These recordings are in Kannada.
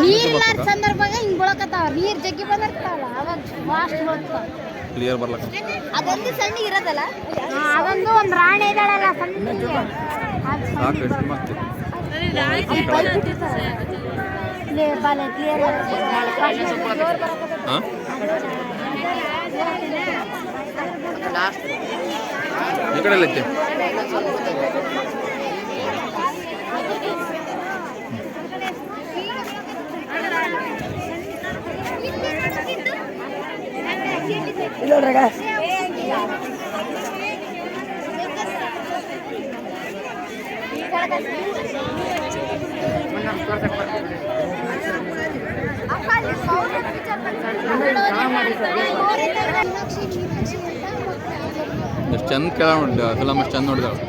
ನೀರಿನ ಸಂದರ್ಭದಾಗ ಹಿಂಗ್ ಬಳಕತ್ತಾವ ನೀರ್ ಜಗ್ಗಿ ಬಂದಿರ್ತಾವಲ್ಲ ಅವಾಗ ಫಾಸ್ಟ್ ಬಳಕ್ತಾವ ಕ್ಲಿಯರ್ ಬರ್ಲಕ್ಕ ಅದೊಂದು ಸಣ್ಣ ಇರೋದಲ್ಲ ಅದೊಂದು ಒಂದು ರಾಣಿ ಇದ್ದಾಳಲ್ಲ ಸಣ್ಣ ಈ ಕಡೆ ಐತೆ ಎಷ್ಟು ಚಂದ ಕೇಳ ಫಿಲಮ್ ಎಷ್ಟು ಚಂದ ನೋಡಿದಾಳೆ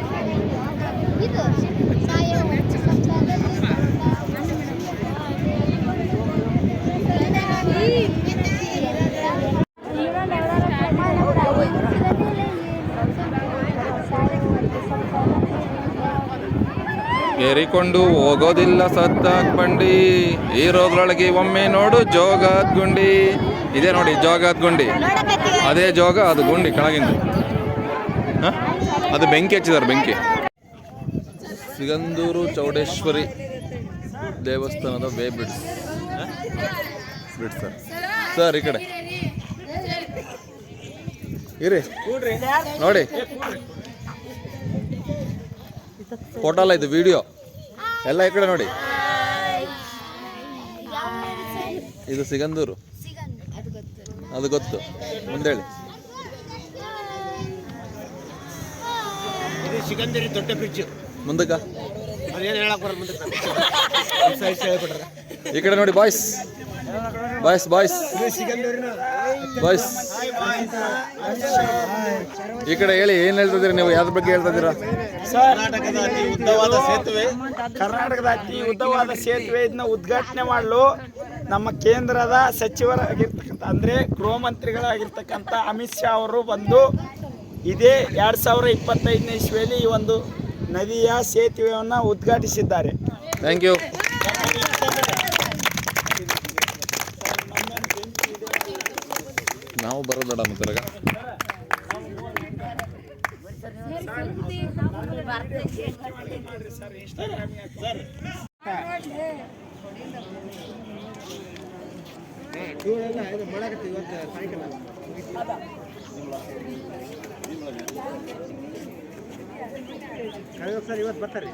ಏರಿಕೊಂಡು ಹೋಗೋದಿಲ್ಲ ಸತ್ತಾಕ್ ಬಂಡಿ ಇರೋದ್ರೊಳಗೆ ಒಮ್ಮೆ ನೋಡು ಜೋಗದ ಗುಂಡಿ ಇದೇ ನೋಡಿ ಜೋಗದ ಗುಂಡಿ ಅದೇ ಜೋಗ ಅದು ಗುಂಡಿ ಕೆಳಗಿಂದ ಅದು ಬೆಂಕಿ ಹಚ್ಚಿದ್ದಾರೆ ಬೆಂಕಿ ಸಿಗಂದೂರು ಚೌಡೇಶ್ವರಿ ದೇವಸ್ಥಾನದ ವೇ ಬ್ರಿಡ್ಜ್ ಸರ್ ಸರ್ ಈ ಕಡೆ ಇರಿ ನೋಡಿ ಫೋಟೋ ಅಲ್ಲ ಇದು ವಿಡಿಯೋ ಎಲ್ಲ ಈ ಕಡೆ ನೋಡಿ ಇದು ಸಿಗಂದೂರು ಅದು ಗೊತ್ತು ಮುಂದೇಳಿ ಸಿಗಂದೂರಿ ದೊಡ್ಡ ಬ್ರಿಡ್ಜ್ ಮುಂದಕ್ಕ ಈ ಕಡೆ ನೋಡಿ ಬಾಯ್ಸ್ ಬಾಯ್ಸ್ ಬಾಯ್ಸ್ ಬಾಯ್ಸ್ ಈ ಕಡೆ ಹೇಳಿ ಏನ್ ಹೇಳ್ತಿದ್ದೀರಿ ನೀವು ಯಾವ್ದ್ರ ಬಗ್ಗೆ ಹೇಳ್ತಾ ಇದ್ದೀರಾ ಕರ್ನಾಟಕದ ಅತಿ ಉದ್ದವಾದ ಸೇತುವೆ ಇದನ್ನ ಉದ್ಘಾಟನೆ ಮಾಡಲು ನಮ್ಮ ಕೇಂದ್ರದ ಸಚಿವರಾಗಿರ್ತಕ್ಕಂಥ ಅಂದ್ರೆ ಗೃಹ ಮಂತ್ರಿಗಳಾಗಿರ್ತಕ್ಕಂಥ ಅಮಿತ್ ಶಾ ಅವರು ಬಂದು ಇದೇ 2025ನೇ ಇಸ್ವಿಯಲ್ಲಿ ಈ ಒಂದು ನದಿಯ ಸೇತುವೆಯನ್ನು ಉದ್ಘಾಟಿಸಿದ್ದಾರೆ. Thank you. ನಾವು ಬರೋದಡ ಮತ್ತರಗ ಸರ್ ಇವತ್ತು ಬರ್ತಾರೆ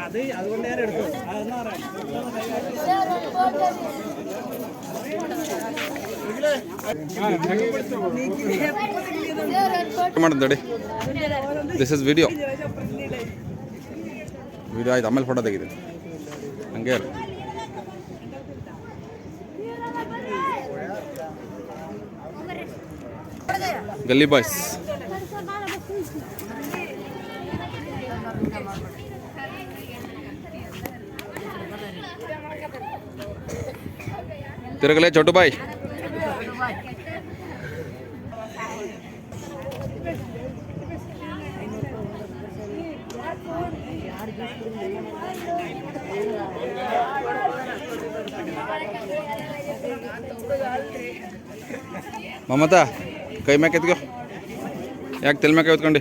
ಅದು ಒಂದೇ ಮಾಡಿ ದಿಸ್ ಇಸ್ ವಿಡಿಯೋ ಆಯ್ತು ಆಮೇಲೆ ಫೋಟೋ ತೆಗಿದೆ ಹಂಗೆ ಗಲ್ಲಿ ಬಾಯ್ಸ್ ತಿರುಗಲೇ ಚೋಟು ಬಾಯ್ ಮಮತಾ ಕೈ ಮ್ಯಾಕೆ ಎತ್ಕೋ ಯಾಕೆ ತೆಲ್ ಮ್ಯಾಕೆ ಎತ್ಕೊಂಡು